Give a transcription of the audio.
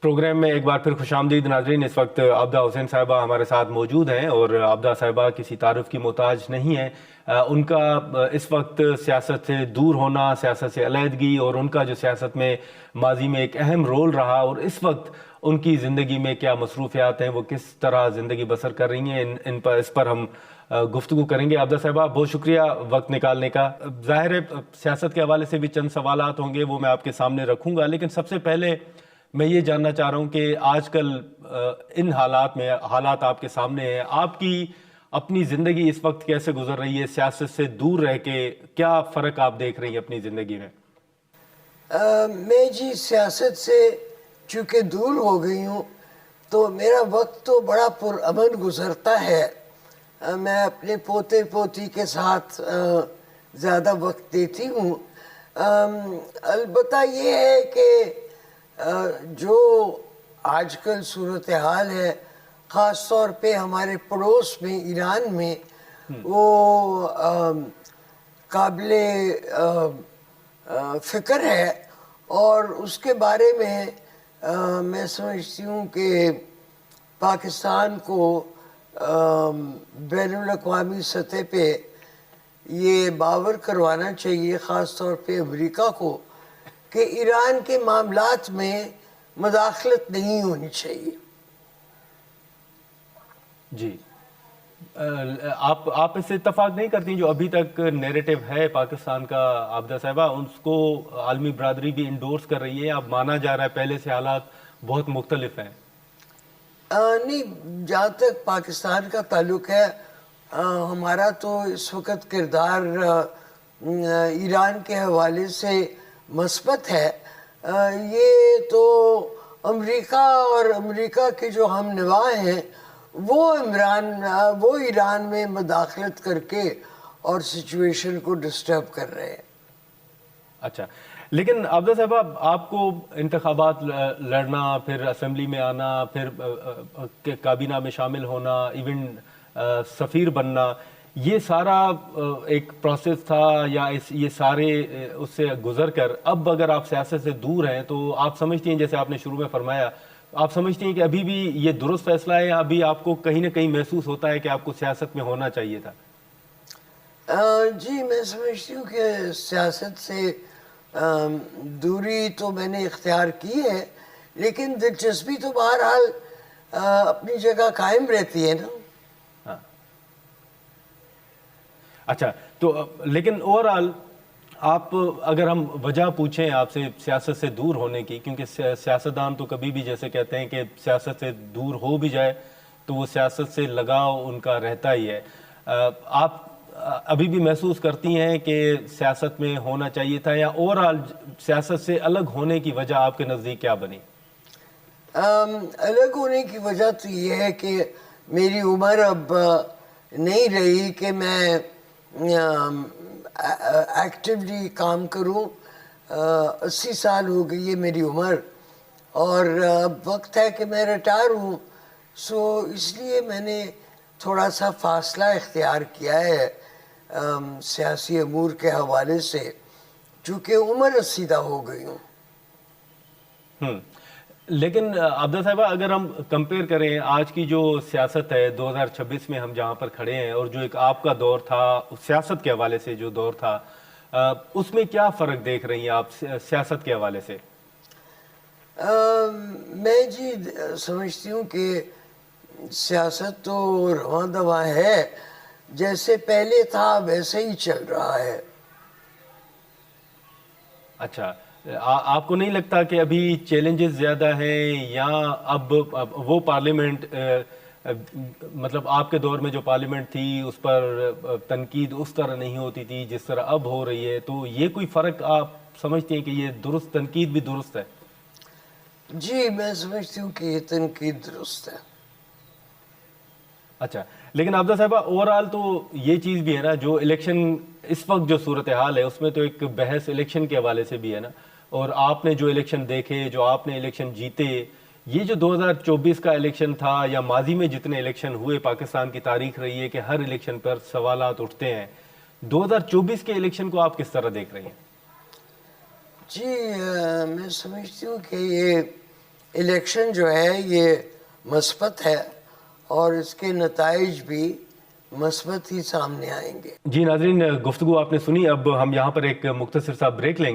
Programme में एक बार फिर खुशामदीद नाजरीन। इस वक्त आबदा हुसैन साहिबा हमारे साथ मौजूद हैं और आबदा साहिबा किसी तारुफ की मोहताज नहीं है। उनका इस वक्त सियासत से दूर होना, सियासत से अलहदगी और उनका जो सियासत में माजी में एक अहम रोल रहा और इस वक्त उनकी ज़िंदगी में क्या मसरूफियात हैं, वो किस तरह ज़िंदगी बसर कर रही हैं, इस पर हम गुफ्तगू करेंगे। आबदा साहिबा, बहुत शुक्रिया वक्त निकालने का। ज़ाहिर है सियासत के हवाले से भी चंद सवालात होंगे, वो मैं आपके सामने रखूँगा, लेकिन सबसे पहले मैं ये जानना चाह रहा हूँ कि आजकल इन हालात में, हालात आपके सामने हैं, आपकी अपनी ज़िंदगी इस वक्त कैसे गुजर रही है? सियासत से दूर रह के क्या फ़र्क आप देख रही हैं अपनी ज़िंदगी में? मैं जी सियासत से चूँकि दूर हो गई हूँ तो मेरा वक्त तो बड़ा पुरअमन गुजरता है। मैं अपने पोते पोती के साथ ज़्यादा वक्त देती हूँ। अलबत्ता ये है कि जो आजकल सूरत हाल है, ख़ास तौर पे हमारे पड़ोस में ईरान में, वो काबिले फ़िक्र है और उसके बारे में मैं समझती हूँ कि पाकिस्तान को बैनुल-अक़वामी सतह पे ये बावर करवाना चाहिए, ख़ास तौर पे अमेरिका को, कि ईरान के मामलात में मुदाखलत नहीं होनी चाहिए। जी, आप इससे इत्तफाक नहीं करती? जो अभी तक नैरेटिव है पाकिस्तान का आबदा साहिबा, उसको आलमी बरादरी भी इंडोर्स कर रही है। अब माना जा रहा है पहले से हालात बहुत मुख्तलिफ हैं। नहीं, जहाँ तक पाकिस्तान का ताल्लुक है, हमारा तो इस वक्त किरदार ईरान के हवाले से मस्बत है। ये तो अमेरिका और अमेरिका के जो हम नवा हैं वो ईरान में मुदाखलत करके और सिचुएशन को डिस्टर्ब कर रहे हैं। अच्छा, लेकिन आबदा साहबा, आपको इंतखाबात लड़ना, फिर असेंबली में आना, फिर काबीना में शामिल होना, इवन सफ़ीर बनना, ये सारा एक प्रोसेस था या ये सारे उससे गुजर कर अब अगर आप सियासत से दूर हैं तो आप समझती हैं, जैसे आपने शुरू में फरमाया, आप समझती हैं कि अभी भी ये दुरुस्त फैसला है या अभी आपको कहीं ना कहीं महसूस होता है कि आपको सियासत में होना चाहिए था? जी, मैं समझती हूँ कि सियासत से दूरी तो मैंने इख्तियार की है, लेकिन दिलचस्पी तो बहरहाल अपनी जगह कायम रहती है ना। हाँ, अच्छा, तो लेकिन ओवरऑल आप, अगर हम वजह पूछें आपसे सियासत से दूर होने की, क्योंकि सियासतदान तो कभी भी जैसे कहते हैं कि सियासत से दूर हो भी जाए तो वो सियासत से लगाव उनका रहता ही है। आप अभी भी महसूस करती हैं कि सियासत में होना चाहिए था, या ओवरऑल सियासत से अलग होने की वजह आपके नज़दीक क्या बनी? अलग होने की वजह तो ये है कि मेरी उम्र अब नहीं रही कि मैं एक्टिवली काम करूं। 80 साल हो गई है मेरी उम्र और अब वक्त है कि मैं रिटायर हूं। सो इसलिए मैंने थोड़ा सा फासला इख्तियार किया है सियासी अमूर के हवाले से, चूँकि उम्र रसीदा हो गई हूँ। लेकिन आबदा साहिबा, अगर हम कंपेयर करें आज की जो सियासत है 2026 में हम जहाँ पर खड़े हैं और जो एक आपका दौर था सियासत के हवाले से, जो दौर था, उसमें क्या फ़र्क देख रही हैं आप सियासत के हवाले से? मैं जी समझती हूँ कि सियासत तो रवां दवा है, जैसे पहले था वैसे ही चल रहा है। अच्छा, आपको नहीं लगता कि अभी चैलेंजेस ज़्यादा हैं, या अब वो पार्लियामेंट, मतलब आपके दौर में जो पार्लियामेंट थी उस पर तनकीद उस तरह नहीं होती थी जिस तरह अब हो रही है, तो ये कोई फ़र्क आप समझते हैं कि ये दुरुस्त, तनकीद भी दुरुस्त है? जी, मैं समझती हूँ कि ये तनकीद दुरुस्त है। अच्छा, लेकिन आबदा साहिबा, ओवरऑल तो ये चीज़ भी है ना, जो इलेक्शन इस वक्त जो सूरत हाल है उसमें तो एक बहस इलेक्शन के हवाले से भी है ना, और आपने जो इलेक्शन देखे, जो आपने इलेक्शन जीते, ये जो 2024 का इलेक्शन था या माजी में जितने इलेक्शन हुए, पाकिस्तान की तारीख रही है कि हर इलेक्शन पर सवालात उठते हैं। 2024 के इलेक्शन को आप किस तरह देख रही हैं? जी, मैं समझती हूँ कि ये الیکشن جو ہے یہ مثبت ہے اور اس کے نتائج بھی مثبت ہی سامنے آئیں گے. جی ناظرین، گفتگو آپ نے سنی. اب ہم یہاں پر ایک مختصر سا بریک لیں گے.